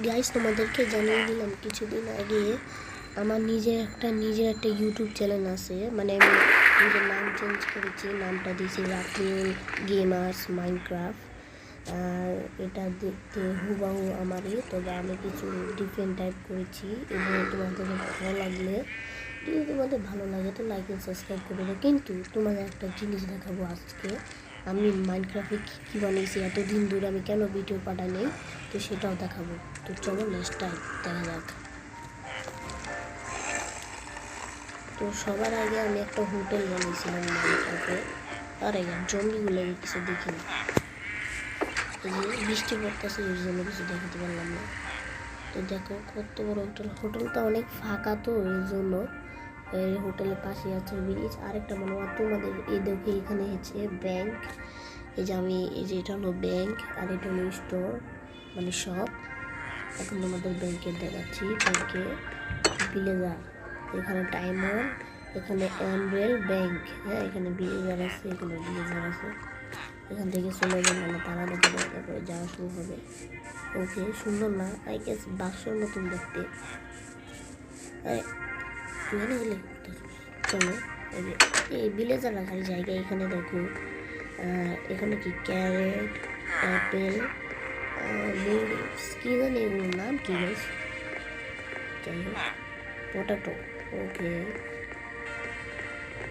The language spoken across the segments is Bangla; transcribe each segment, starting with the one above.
গাইস তোমাদেরকে জানিয়ে দিলাম কিছুদিন আগে আমার নিজের একটা ইউটিউব চ্যানেল আছে। মানে আমি নিজের নাম চেঞ্জ করেছি, নামটা দিয়েছি রাফিউল গেমার্স মাইনক্রাফট। আর এটা দেখতে হুবাহু আমারই, তবে আমি কিছু ডিফারেন্ট টাইপ করেছি। এবং তোমাদের ভালো লাগলে, যদি তোমাদের ভালো লাগে তো লাইক এন্ড সাবস্ক্রাইব করে দেবে। কিন্তু তোমাদের একটা জিনিস দেখাবো আজকে, আমি মাইনক্রাফটে কী বানিয়েছি, এতদিন ধরে আমি কেন ভিডিও পাঠাই নেই, তো সেটাও দেখাবো। তো চলো নেক্সট টাইম দেখা যাক। তো সবার আগে আমি একটা হোটেল বানিয়েছিলাম মাইনক্রাফটে। আর আগে জম্বিগুলো কিছু দেখিনি, এই যে বৃষ্টি পড়তেছে এর জন্য কিছু দেখাতে পারলাম না। তো দেখো কত বড় হোটেলটা অনেক ফাঁকা, তো এর জন্য এই হোটেলের পাশে আছে ব্রিজ। আরেকটা মনে হয় তোমাদের এই দেখে এখানে হচ্ছে ব্যাংক। এই যে আমি এই যে এটা হলো ব্যাংক, আর এটা হলো স্টোর মানে শপ। এখন তোমাদের ব্যাংকে দেখাচ্ছি। ব্যাংকে ভিলেজার, এখানে ডায়মন্ড, এখানে এমরেল ব্যাংক। হ্যাঁ, এখানে ভিলেজার আছে, এখানে ভিলেজার আছে। এখান থেকে চলে যাবে না, তারা তারপরে যাওয়া শুরু হবে। ওকে, সুন্দর না? আই গেস বাক্সর মতন দেখতে। এখানে গেলে চলো, এই ভিলেজার রাখার জায়গা। এখানে দেখো এখানে কি ক্যারেট, অ্যাপেল, কি জানি এগুলোর নাম কি গাইস, যাই হোক পটাটো। ওকে,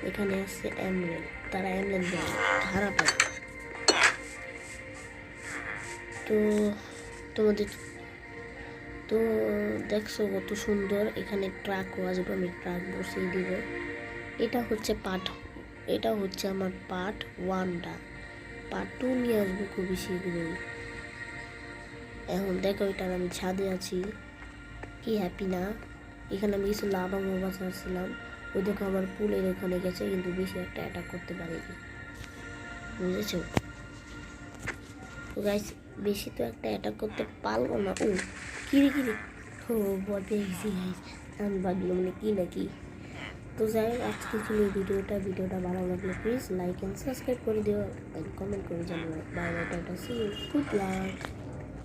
এখানে আছে এমরেল, তারা এমরেল দেয় ধারা পায়। তো তোমাদের তো দেখছো কত সুন্দর। এখানে ট্রাকও আসবে, আমি ট্রাক বসিয়ে দিব। এটা হচ্ছে আমার পার্ট 1টা। পার্ট 2 নিয়ে আসবো খুবই শীঘ্রই। এখন দেখো এটার আমি ছাদে আছি, কি হ্যাপি না? এখানে আমি কিছু লাভা মোবা ছাড়ছিলাম, ওই দেখো আমার পুলের ওখানে গেছে, কিন্তু বেশি একটা অ্যাটাক করতে পারিনি, বুঝেছো? তো গাইস বেশি তো একটা অ্যাটাক করতে পারবো না। ও কিরে ও ভয় পেয়ে গেছি গাইস, আমি ভাবলাম মানে কি নাকি। তো যাই হোক, আজকে ছিল এই ভিডিওটা ভালো লাগলে প্লিজ লাইক অ্যান্ড সাবস্ক্রাইব করে দিও, কমেন্ট করে জানিও। Bye bye, tata, see you, good lakh.